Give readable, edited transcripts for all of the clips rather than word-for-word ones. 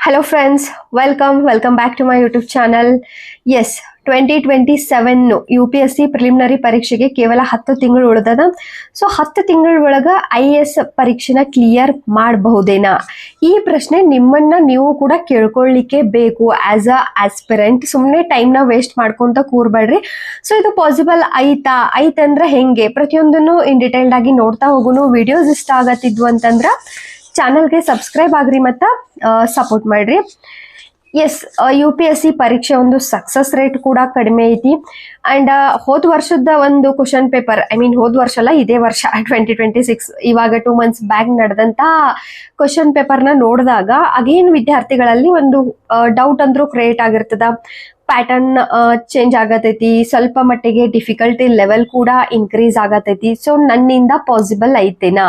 Hello friends, welcome back to my YouTube channel. Yes, 2027 UPSC preliminary ಪರೀಕ್ಷೆಗೆ ಕೇವಲ 10 ತಿಂಗಳು ಉಳಿದದ. So 10 ತಿಂಗಳ ಒಳಗ IAS ಪರೀಕ್ಷೆನ ಕ್ಲಿಯರ್ ಮಾಡಬಹುದೇನಾ? ಈ ಪ್ರಶ್ನೆ ನಿಮ್ಮನ್ನ ನೀವು ಕೂಡ ಕೇಳ್ಕೊಳ್ಳಿಕ್ಕೆ ಬೇಕು ಆಸ್ ಅ ಆಸ್ಪಿರೆಂಟ್. ಸುಮ್ಮನೆ ಟೈಮ್ನ ವೇಸ್ಟ್ ಮಾಡ್ಕೊಂತ ಕೂರ್ಬೇಡ್ರಿ. ಸೊ ಇದು ಪಾಸಿಬಲ್ ಐತಂದ್ರೆ ಹೆಂಗೆ ಪ್ರತಿಯೊಂದನ್ನು ಇನ್ ಡಿಟೇಲ್ಡ್ ಆಗಿ ನೋಡ್ತಾ ಹೋಗುನು. ವಿಡಿಯೋಸ್ ಇಷ್ಟ ಆಗತ್ತಿದ್ವು ಅಂತಂದ್ರ ಚಾನಲ್ಗೆ ಸಬ್ಸ್ಕ್ರೈಬ್ ಆಗ್ರಿ ಮತ್ತು ಸಪೋರ್ಟ್ ಮಾಡ್ರಿ. ಎಸ್, UPSC ಪರೀಕ್ಷೆ ಒಂದು ಸಕ್ಸಸ್ ರೇಟ್ ಕೂಡ ಕಡಿಮೆ ಐತಿ. ಆ್ಯಂಡ್ ಹೋದ ವರ್ಷದ ಒಂದು ಕ್ವಶನ್ ಪೇಪರ್, ಹೋದ ವರ್ಷ ಅಲ್ಲ, ಇದೇ ವರ್ಷ 2026 ಇವಾಗ 2 months ಬ್ಯಾಕ್ ನಡೆದಂಥ ಕ್ವಶನ್ ಪೇಪರ್ನ ನೋಡಿದಾಗ ಅಗೇನ್ ವಿದ್ಯಾರ್ಥಿಗಳಲ್ಲಿ ಒಂದು ಡೌಟ್ ಅಂದ್ರೂ ಕ್ರಿಯೇಟ್ ಆಗಿರ್ತದ. ಪ್ಯಾಟರ್ನ್ ಚೇಂಜ್ ಆಗತೈತಿ, ಸ್ವಲ್ಪ ಮಟ್ಟಿಗೆ ಡಿಫಿಕಲ್ಟಿ ಲೆವೆಲ್ ಕೂಡ ಇನ್ಕ್ರೀಸ್ ಆಗತೈತಿ. ಸೊ ನನ್ನಿಂದ ಪಾಸಿಬಲ್ ಐತೇನಾ,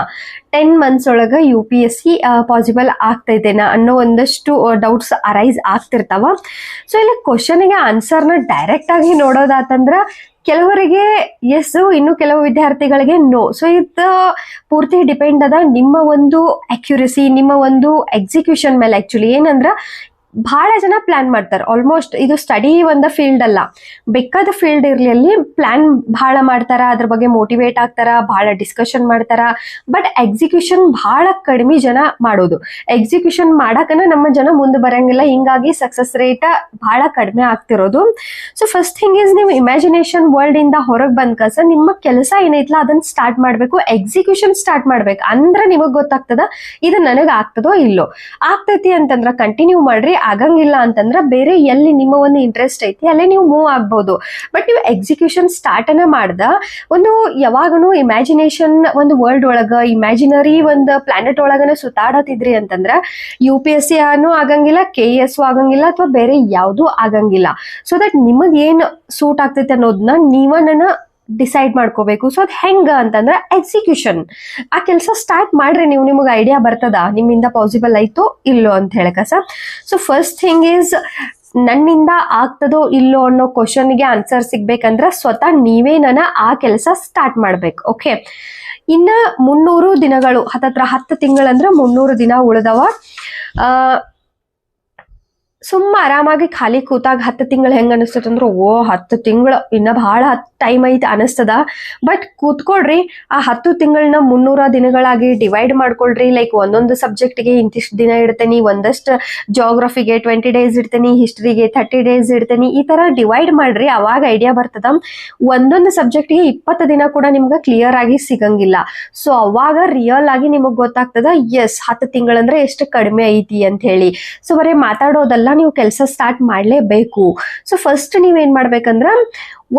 10 months ಒಳಗೆ UPSC ಪಾಸಿಬಲ್ ಆಗ್ತೈತೇನಾ ಅನ್ನೋ ಒಂದಷ್ಟು ಡೌಟ್ಸ್ ಅರೈಸ್ ಆಗ್ತಿರ್ತಾವ. ಸೊ ಇಲ್ಲಿ ಕ್ವಶನ್ಗೆ ಆನ್ಸರ್ನ ಡೈರೆಕ್ಟ್ ಆಗಿ ನೋಡೋದಾತಂದ್ರ ಕೆಲವರಿಗೆ ಎಸ್, ಇನ್ನು ಕೆಲವು ವಿದ್ಯಾರ್ಥಿಗಳಿಗೆ ನೋ. ಸೊ ಇದು ಪೂರ್ತಿ ಡಿಪೆಂಡ್ ಅದ ನಿಮ್ಮ ಒಂದು ಅಕ್ಯುರಸಿ, ನಿಮ್ಮ ಒಂದು ಎಕ್ಸಿಕ್ಯೂಷನ್ ಮೇಲೆ. ಆಕ್ಚುಲಿ ಏನಂದ್ರ ಬಹಳ ಜನ ಪ್ಲಾನ್ ಮಾಡ್ತಾರೆ. ಆಲ್ಮೋಸ್ಟ್ ಇದು ಸ್ಟಡಿ ಒಂದು ಫೀಲ್ಡ್ ಅಲ್ಲ, ಬೇಕಾದ ಫೀಲ್ಡ್ ಇರ್ಲಿ, ಅಲ್ಲಿ ಪ್ಲಾನ್ ಬಹಳ ಮಾಡ್ತಾರ, ಅದ್ರ ಬಗ್ಗೆ ಮೋಟಿವೇಟ್ ಆಗ್ತಾರ, ಬಹಳ ಡಿಸ್ಕಷನ್ ಮಾಡ್ತಾರ. ಬಟ್ ಎಕ್ಸಿಕ್ಯೂಷನ್ ಬಹಳ ಕಡಿಮೆ ಜನ ಮಾಡೋದು. ಎಕ್ಸಿಕ್ಯೂಷನ್ ಮಾಡಕನ ನಮ್ಮ ಜನ ಮುಂದೆ ಬರಂಗಿಲ್ಲ, ಹಿಂಗಾಗಿ ಸಕ್ಸಸ್ ರೇಟ್ ಬಹಳ ಕಡಿಮೆ ಆಗ್ತಿರೋದು. ಸೊ ಫಸ್ಟ್ ಥಿಂಗ್ ಇಸ್, ನೀವು ಇಮ್ಯಾಜಿನೇಷನ್ ವರ್ಲ್ಡ್ ಇಂದ ಹೊರಗೆ ಬಂದ್ಕಸ ನಿಮ್ಮ ಕೆಲಸ ಏನೈತಲ್ಲ ಅದನ್ನ ಸ್ಟಾರ್ಟ್ ಮಾಡ್ಬೇಕು, ಎಕ್ಸಿಕ್ಯೂಷನ್ ಸ್ಟಾರ್ಟ್ ಮಾಡ್ಬೇಕು. ಅಂದ್ರೆ ನಿಮಗ್ ಗೊತ್ತಾಗ್ತದ ಇದು ನನಗೆ ಆಗ್ತದೋ ಇಲ್ಲೋ. ಆಗ್ತೈತಿ ಅಂತಂದ್ರ ಕಂಟಿನ್ಯೂ ಮಾಡ್ರಿ, ಆಗಂಗಿಲ್ಲ ಅಂತಂದ್ರ ಬೇರೆ ಎಲ್ಲಿ ನಿಮ್ಮ ಒಂದು ಇಂಟ್ರೆಸ್ಟ್ ಐತಿ ಅಲ್ಲೇ ನೀವು ಮೂವ್ ಆಗ್ಬಹುದು. ಬಟ್ ನೀವು ಎಕ್ಸಿಕ್ಯೂಷನ್ ಸ್ಟಾರ್ಟ್ ಅನ್ನ ಮಾಡ್ದ ಒಂದು ಯಾವಾಗನು ಇಮ್ಯಾಜಿನೇಷನ್ ಒಂದು ವರ್ಲ್ಡ್ ಒಳಗ, ಇಮ್ಯಾಜಿನರಿ ಒಂದು ಪ್ಲಾನೆಟ್ ಒಳಗನ ಸುತ್ತಾಡತಿದ್ರಿ ಅಂತಂದ್ರ UPSC ಆಗಂಗಿಲ್ಲ, KES ಆಗಂಗಿಲ್ಲ, ಅಥವಾ ಬೇರೆ ಯಾವ್ದು ಆಗಂಗಿಲ್ಲ. ಸೊ ದಟ್ ನಿಮಗ್ ಏನ್ ಸೂಟ್ ಆಗ್ತೈತೆ ಅನ್ನೋದನ್ನ ನೀವನ್ನ ಡಿಸೈಡ್ ಮಾಡ್ಕೋಬೇಕು. ಸೊ ಅದು ಹೆಂಗ ಅಂತಂದ್ರೆ ಎಕ್ಸಿಕ್ಯೂಷನ್, ಆ ಕೆಲಸ ಸ್ಟಾರ್ಟ್ ಮಾಡ್ರಿ. ನಿಮಗೆ ಐಡಿಯಾ ಬರ್ತದ ನಿಮ್ಮಿಂದ ಪಾಸಿಬಲ್ ಆಯ್ತೋ ಇಲ್ಲೋ ಅಂತ ಹೇಳಕಸ. ಸೊ ಫಸ್ಟ್ ಥಿಂಗ್ ಈಸ್, ನನ್ನಿಂದ ಆಗ್ತದೋ ಇಲ್ಲೋ ಅನ್ನೋ ಕ್ವಶನ್ಗೆ ಆನ್ಸರ್ ಸಿಗ್ಬೇಕಂದ್ರ ಸ್ವತಃ ನೀವೇನ ಆ ಕೆಲಸ ಸ್ಟಾರ್ಟ್ ಮಾಡ್ಬೇಕು. ಓಕೆ, ಇನ್ನ 300 ದಿನಗಳು, ಹತ್ತತ್ರ 10 ತಿಂಗಳಂದ್ರ 300 ದಿನ ಉಳಿದವ. ಸುಮ್ಮ ಆರಾಮಾಗಿ ಖಾಲಿ ಕೂತಾಗ 10 ತಿಂಗಳು ಹೆಂಗ ಅನಿಸ್ತದ ಅಂದ್ರೆ 10 ತಿಂಗಳು ಇನ್ನ ಬಹಳ ಟೈಮ್ ಐತಿ ಅನಿಸ್ತದ. ಬಟ್ ಕೂತ್ಕೊಳ್ರಿ, ಆ 10 ತಿಂಗಳನ್ನ 300 ದಿನಗಳಾಗಿ ಡಿವೈಡ್ ಮಾಡ್ಕೊಳ್ರಿ. ಲೈಕ್ ಒಂದೊಂದು ಸಬ್ಜೆಕ್ಟ್ಗೆ ಇಂತಿಷ್ಟು ದಿನ ಇಡ್ತೇನೆ, ಒಂದಷ್ಟು ಜಾಗ್ರಫಿಗೆ 20 days ಇಡ್ತೇನೆ, ಹಿಸ್ಟ್ರಿಗೆ 30 days ಇಡ್ತೇನೆ, ಈ ತರ ಡಿವೈಡ್ ಮಾಡ್ರಿ. ಅವಾಗ ಐಡಿಯಾ ಬರ್ತದ. ಒಂದೊಂದು ಸಬ್ಜೆಕ್ಟ್ಗೆ 20 ದಿನ ಕೂಡ ನಿಮ್ಗೆ ಕ್ಲಿಯರ್ ಆಗಿ ಸಿಗಂಗಿಲ್ಲ. ಸೊ ಅವಾಗ ರಿಯಲ್ ಆಗಿ ನಿಮಗ್ ಗೊತ್ತಾಗ್ತದ ಎಸ್ 10 ತಿಂಗಳಂದ್ರೆ ಎಷ್ಟು ಕಡಿಮೆ ಐತಿ ಅಂತ ಹೇಳಿ. ಸೊ ಬರೀ ಮಾತಾಡೋದಲ್ಲ, ನೀವು ಕೆಲಸ ಸ್ಟಾರ್ಟ್ ಮಾಡ್ಲೇಬೇಕು. ಸೊ ಫಸ್ಟ್ ನೀವೇನ್ ಮಾಡ್ಬೇಕಂದ್ರ,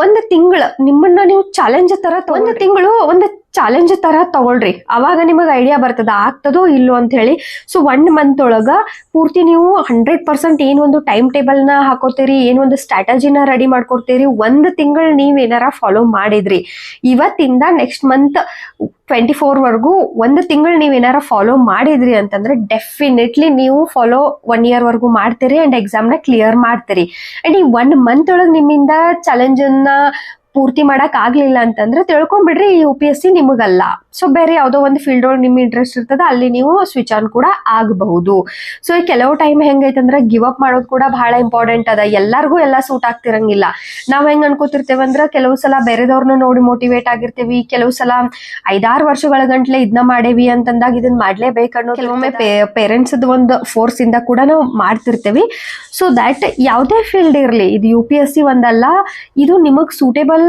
1 ತಿಂಗಳು ನಿಮ್ಮನ್ನ ನೀವು ಚಾಲೆಂಜ್ ತರ, 1 ತಿಂಗಳು ಒಂದು ಚಾಲೆಂಜ್ ತರ ತಗೊಳ್ರಿ. ಅವಾಗ ನಿಮಗೆ ಐಡಿಯಾ ಬರ್ತದ ಆಗ್ತದೋ ಇಲ್ಲೋ ಅಂತ ಹೇಳಿ. ಸೊ 1 month ಒಳಗ ಪೂರ್ತಿ ನೀವು 100% ಏನೊಂದು ಟೈಮ್ ಟೇಬಲ್ ನ ಹಾಕೋತೀರಿ, ಏನೊಂದು ಸ್ಟ್ರಾಟಜಿನ ರೆಡಿ ಮಾಡ್ಕೊಡ್ತೀರಿ. 1 ತಿಂಗಳು ನೀವೇನಾರ ಫಾಲೋ ಮಾಡಿದ್ರಿ, ಇವತ್ತಿಂದ ನೆಕ್ಸ್ಟ್ ಮಂತ್ 24 ವರೆಗೂ 1 ತಿಂಗಳು ನೀವೇನಾರ ಫಾಲೋ ಮಾಡಿದ್ರಿ ಅಂತಂದ್ರೆ ಡೆಫಿನೆಟ್ಲಿ ನೀವು ಫಾಲೋ 1 year ವರೆಗೂ ಮಾಡ್ತೀರಿ ಅಂಡ್ ಎಕ್ಸಾಮ್ನ ಕ್ಲಿಯರ್ ಮಾಡ್ತೀರಿ. ಅಂಡ್ ಈ 1 month ಒಳಗೆ ನಿಮ್ಮಿಂದ ಚಾಲೆಂಜ್ ಅನ್ನ ಪೂರ್ತಿ ಮಾಡಕ್ ಆಗ್ಲಿಲ್ಲ ಅಂತಂದ್ರೆ ತಿಳ್ಕೊಂಡ್ಬಿಡ್ರಿ UPSC ನಿಮಗಲ್ಲ. ಸೊ ಬೇರೆ ಯಾವುದೋ ಒಂದು ಫೀಲ್ಡ್ ಒಳಗೆ ನಿಮ್ ಇಂಟ್ರೆಸ್ಟ್ ಇರ್ತದ, ಅಲ್ಲಿ ನೀವು ಸ್ವಿಚ್ ಆನ್ ಕೂಡ ಆಗಬಹುದು. ಸೊ ಕೆಲವು ಟೈಮ್ ಹೆಂಗೈತಂದ್ರೆ ಗಿವ್ ಅಪ್ ಮಾಡೋದು ಕೂಡ ಬಹಳ ಇಂಪಾರ್ಟೆಂಟ್ ಅದ. ಎಲ್ಲರಿಗೂ ಎಲ್ಲ ಸೂಟ್ ಆಗ್ತಿರಂಗಿಲ್ಲ. ನಾವ್ ಹೆಂಗ್ ಅನ್ಕೋತಿರ್ತೇವೆ ಅಂದ್ರೆ, ಕೆಲವು ಸಲ ಬೇರೆದವ್ರನ್ನ ನೋಡಿ ಮೋಟಿವೇಟ್ ಆಗಿರ್ತೀವಿ, ಕೆಲವು ಸಲ 5-6 ವರ್ಷಗಳ ಗಂಟ್ಲೆ ಇದನ್ನ ಮಾಡೇವಿ ಅಂತಂದಾಗ ಇದನ್ನ ಮಾಡ್ಲೇಬೇಕನ್ನೋ, ಕೆಲವೊಮ್ಮೆ ಪೇರೆಂಟ್ಸ್ ಒಂದು ಫೋರ್ಸ್ ಇಂದ ಕೂಡ ನಾವು ಮಾಡ್ತಿರ್ತೇವಿ. ಸೊ ದ್ಯಾಟ್ ಯಾವುದೇ ಫೀಲ್ಡ್ ಇರ್ಲಿ, ಇದು UPSC ಒಂದಲ್ಲ, ಇದು ನಿಮಗ್ ಸೂಟೇಬಲ್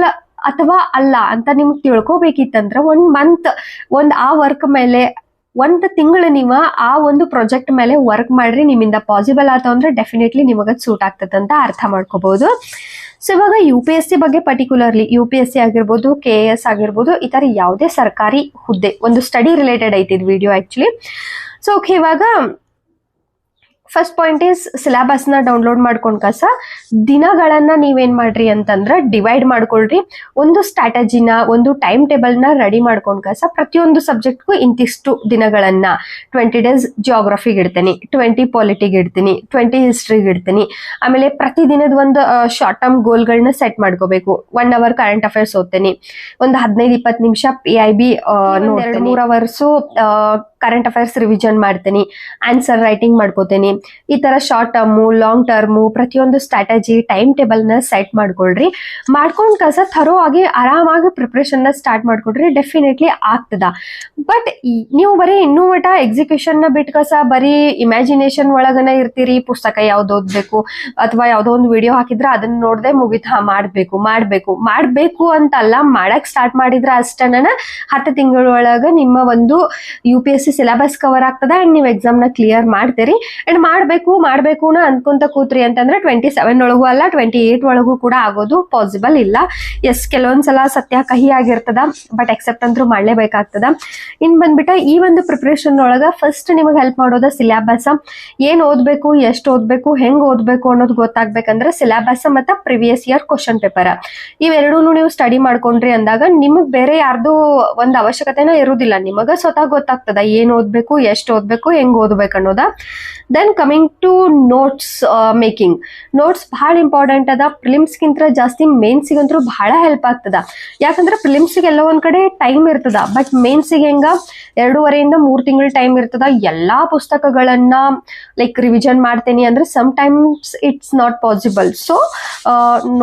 ಅಥವಾ ಅಲ್ಲ ಅಂತ ನಿಮ್ಗೆ ತಿಳ್ಕೊಬೇಕಿತ್ತಂದ್ರ 1 month ಆ ವರ್ಕ್ ಮೇಲೆ 1 ತಿಂಗಳು ನೀವು ಆ ಒಂದು ಪ್ರಾಜೆಕ್ಟ್ ಮೇಲೆ ವರ್ಕ್ ಮಾಡ್ರಿ. ನಿಮ್ಮಿಂದ ಪಾಸಿಬಲ್ ಆತ ಅಂದ್ರೆ ಡೆಫಿನೆಟ್ಲಿ ನಿಮಗ ಸೂಟ್ ಆಗ್ತದಂತ ಅರ್ಥ ಮಾಡ್ಕೋಬಹುದು. ಸೊ ಇವಾಗ UPSC ಬಗ್ಗೆ ಪರ್ಟಿಕ್ಯುಲರ್ಲಿ UPSC ಆಗಿರ್ಬೋದು, KES ಆಗಿರ್ಬೋದು, ಈ ತರ ಯಾವುದೇ ಸರ್ಕಾರಿ ಹುದ್ದೆ, ಒಂದು ಸ್ಟಡಿ ರಿಲೇಟೆಡ್ ಐತಿ ಇದು ವಿಡಿಯೋ ಆಕ್ಚುಲಿ. ಸೊ ಓಕೆ, ಇವಾಗ ಫಸ್ಟ್ ಪಾಯಿಂಟ್ ಈಸ್ ಸಿಲೆಬಸ್ನ ಡೌನ್ಲೋಡ್ ಮಾಡ್ಕೊಂಡ್ ಕಸ ದಿನಗಳನ್ನ ನೀವೇನ್ ಮಾಡ್ರಿ ಅಂತಂದ್ರೆ ಡಿವೈಡ್ ಮಾಡ್ಕೊಳ್ರಿ. ಒಂದು ಸ್ಟ್ರಾಟಜಿನ, ಒಂದು ಟೈಮ್ ಟೇಬಲ್ನ ರೆಡಿ ಮಾಡ್ಕೊಂಡ್ ಕಸ ಪ್ರತಿಯೊಂದು ಸಬ್ಜೆಕ್ಟ್ಗೂ ಇಂತಿಷ್ಟು ದಿನಗಳನ್ನ 20 days ಜಿಯೋಗ್ರಫಿಗೆ ಇಡ್ತೀನಿ, 20 ಪಾಲಿಟಿಗೆ ಇಡ್ತೀನಿ, 20 ಹಿಸ್ಟ್ರಿಗೆ ಇಡ್ತೀನಿ. ಆಮೇಲೆ ಪ್ರತಿ ದಿನದ ಒಂದು ಶಾರ್ಟ್ ಟರ್ಮ್ ಗೋಲ್ಗಳನ್ನ ಸೆಟ್ ಮಾಡ್ಕೋಬೇಕು. 1 hour ಕರೆಂಟ್ ಅಫೇರ್ಸ್ ಓದ್ತೀನಿ, ಒಂದು 15-20 ನಿಮಿಷ PIB ನೋಡ್ತೀನಿ, 2-3 hours ಕರೆಂಟ್ ಅಫೇರ್ಸ್ ರಿವಿಷನ್ ಮಾಡ್ತೀನಿ, ಆನ್ಸರ್ ರೈಟಿಂಗ್ ಮಾಡ್ಕೋತೀನಿ. ಈ ತರ ಶಾರ್ಟ್ ಟರ್ಮು, ಲಾಂಗ್ ಟರ್ಮು ಪ್ರತಿಯೊಂದು ಸ್ಟ್ರಾಟಜಿ ಟೈಮ್ ಟೇಬಲ್ ನ ಸೆಟ್ ಮಾಡ್ಕೊಳ್ರಿ. ಮಾಡ್ಕೊಂಡ್ ಕಸ ಥರೋ ಆಗಿ ಆರಾಮಾಗಿ ಪ್ರಿಪ್ರೇಷನ್ ನ ಸ್ಟಾರ್ಟ್ ಮಾಡ್ಕೊಡ್ರಿ, ಡೆಫಿನೆಟ್ಲಿ ಆಗ್ತದ. ಬಟ್ ನೀವು ಬರೀ ಇನ್ನೂ ಮಟ ಎಕ್ಸಿಕ್ಯೂಷನ್ ನ ಬಿಟ್ಟು ಕಸ ಬರೀ ಇಮ್ಯಾಜಿನೇಷನ್ ಒಳಗನ ಇರ್ತೀರಿ. ಪುಸ್ತಕ ಯಾವ್ದು ಓದ್ಬೇಕು ಅಥವಾ ಯಾವ್ದೋ ಒಂದು ವಿಡಿಯೋ ಹಾಕಿದ್ರೆ ಅದನ್ನ ನೋಡದೆ ಮುಗಿತ್ ಮಾಡ್ಬೇಕು ಮಾಡ್ಬೇಕು ಮಾಡ್ಬೇಕು ಅಂತಲ್ಲ, ಮಾಡಕ್ ಸ್ಟಾರ್ಟ್ ಮಾಡಿದ್ರೆ ಅಷ್ಟನ 10 ತಿಂಗಳೊಳಗ ನಿಮ್ಮ ಒಂದು UPSC ಸಿಲೆಬಸ್ ಕವರ್ ಆಗ್ತದ ಅಂಡ್ ನೀವು ಎಕ್ಸಾಮ್ ನ ಕ್ಲಿಯರ್ ಮಾಡ್ತೀರಿ. ಅಂಡ್ ಮಾಡ್ಬೇಕು ಅನ್ಕೊಂತ ಕೂತ್ರಿ ಅಂತಂದ್ರೆ 27 ಒಳಗೂ ಅಲ್ಲ 28 ಒಳಗೂ ಕೂಡ ಆಗೋದು ಪಾಸಿಬಲ್ ಇಲ್ಲ. ಎಸ್, ಕೆಲವೊಂದ್ಸಲ ಸತ್ಯ ಕಹಿ ಆಗಿರ್ತದ, ಬಟ್ ಎಕ್ಸೆಪ್ಟ್ ಅಂತೂ ಮಾಡ್ಲೇಬೇಕಾಗ್ತದ. ಇನ್ ಬಂದ್ಬಿಟ್ಟ ಈ ಒಂದು ಪ್ರಿಪರೇಷನ್ ಒಳಗ ಫಸ್ಟ್ ನಿಮಗೆ ಹೆಲ್ಪ್ ಮಾಡೋದ ಸಿಲೆಬಸ್. ಏನ್ ಓದ್ಬೇಕು, ಎಷ್ಟು ಓದ್ಬೇಕು, ಹೆಂಗ್ ಓದ್ಬೇಕು ಅನ್ನೋದು ಗೊತ್ತಾಗ್ಬೇಕಂದ್ರೆ ಸಿಲೆಬಸ್ ಮತ್ತೆ ಪ್ರಿವಿಯಸ್ ಇಯರ್ ಕ್ವಶನ್ ಪೇಪರ್ ಇವೆರಡೂ ನೀವು ಸ್ಟಡಿ ಮಾಡ್ಕೊಂಡ್ರಿ ಅಂದಾಗ ನಿಮಗ್ ಬೇರೆ ಯಾರ್ದು ಒಂದ್ ಅವಶ್ಯಕತೆನ ಇರುವುದಿಲ್ಲ. ನಿಮಗ ಸ್ವತಃ ಗೊತ್ತಾಗ್ತದ ಏನ್ ಓದ್ಬೇಕು, ಎಷ್ಟು ಓದ್ಬೇಕು, ಹೆಂಗ್ ಓದ್ಬೇಕು ಅನ್ನೋದ. Then coming to notes making. Notes ಬಹಳ ಇಂಪಾರ್ಟೆಂಟ್ ಅದ. ಪ್ರಿಲಿಮ್ಸ್ಗಿಂತ ಜಾಸ್ತಿ ಮೇನ್ಸಿಗಂತೂ ಬಹಳ ಹೆಲ್ಪ್ ಆಗ್ತದ. ಯಾಕಂದ್ರೆ ಪ್ರಿಲಿಮ್ಸ್ಗೆ ಎಲ್ಲೋ ಒಂದ್ ಕಡೆ ಟೈಮ್ ಇರ್ತದ, ಬಟ್ ಮೇನ್ಸಿಗೆ ಹೆಂಗ 2.5 ಇಂದ 3 ತಿಂಗಳ ಟೈಮ್ ಇರ್ತದ. ಎಲ್ಲಾ ಪುಸ್ತಕಗಳನ್ನ ಲೈಕ್ ರಿವಿಷನ್ ಮಾಡ್ತೇನೆ ಅಂದ್ರೆ some times it's not possible. So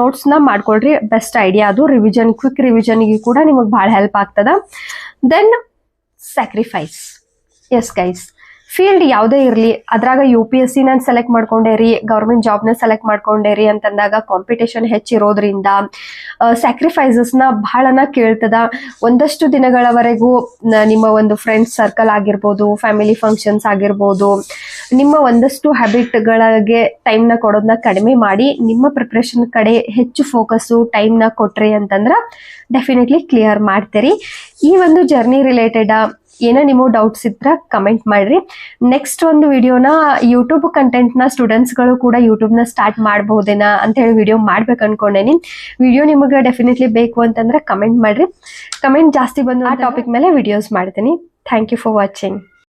notes ನ ಮಾಡ್ಕೊಳ್ರಿ, ಬೆಸ್ಟ್ ಐಡಿಯಾ ಅದು. ರಿವಿಷನ್, ಕ್ವಿಕ್ ರಿವಿಷನ್ಗೆ ಕೂಡ ನಿಮಗೆ ಬಹಳ ಹೆಲ್ಪ್ ಆಗ್ತದ. Then sacrifice. Yes guys, field ಯಾವುದೇ ಇರಲಿ, ಅದ್ರಾಗ UPSC ನಾನು ಸೆಲೆಕ್ಟ್ ಮಾಡ್ಕೊಂಡೇರಿ, ಗೌರ್ಮೆಂಟ್ ಜಾಬ್ನ ಸೆಲೆಕ್ಟ್ ಮಾಡ್ಕೊಂಡೇರಿ ಅಂತಂದಾಗ ಕಾಂಪಿಟೇಷನ್ ಹೆಚ್ಚಿರೋದ್ರಿಂದ ಸ್ಯಾಕ್ರಿಫೈಸಸ್ನ ಬಹಳನ ಕೇಳ್ತದ. ಒಂದಷ್ಟು ದಿನಗಳವರೆಗೂ ನಿಮ್ಮ ಒಂದು ಫ್ರೆಂಡ್ಸ್ ಸರ್ಕಲ್ ಆಗಿರ್ಬೋದು, ಫ್ಯಾಮಿಲಿ ಫಂಕ್ಷನ್ಸ್ ಆಗಿರ್ಬೋದು, ನಿಮ್ಮ ಒಂದಷ್ಟು ಹ್ಯಾಬಿಟ್ಗಳಿಗೆ ಟೈಮ್ನ ಕೊಡೋದನ್ನ ಕಡಿಮೆ ಮಾಡಿ ನಿಮ್ಮ ಪ್ರಿಪ್ರೇಷನ್ ಕಡೆ ಹೆಚ್ಚು ಫೋಕಸ್ಸು ಟೈಮ್ನ ಕೊಟ್ರಿ ಅಂತಂದ್ರೆ ಡೆಫಿನೆಟ್ಲಿ ಕ್ಲಿಯರ್ ಮಾಡ್ತೀರಿ. ಈ ಒಂದು ಜರ್ನಿ ರಿಲೇಟೆಡ್ ಏನೋ ನಿಮಗೆ ಡೌಟ್ಸ್ ಇದ್ರೆ ಕಮೆಂಟ್ ಮಾಡ್ರಿ. ನೆಕ್ಸ್ಟ್ ಒಂದು ವಿಡಿಯೋನ ಯೂಟ್ಯೂಬ್ ಕಂಟೆಂಟ್ನ ಸ್ಟೂಡೆಂಟ್ಸ್ಗಳು ಕೂಡ ಯೂಟ್ಯೂಬ್ನ ಸ್ಟಾರ್ಟ್ ಮಾಡಬಹುದೇನಾ ಅಂತ ಹೇಳಿ ವಿಡಿಯೋ ಮಾಡ್ಬೇಕು ಅನ್ಕೊಂಡೇನಿ. ವಿಡಿಯೋ ನಿಮಗೆ ಡೆಫಿನೆಟ್ಲಿ ಬೇಕು ಅಂತಂದ್ರೆ ಕಮೆಂಟ್ ಮಾಡ್ರಿ. ಕಮೆಂಟ್ ಜಾಸ್ತಿ ಬಂದು ಆ ಟಾಪಿಕ್ ಮೇಲೆ ವಿಡಿಯೋಸ್ ಮಾಡ್ತೀನಿ. Thank you for watching.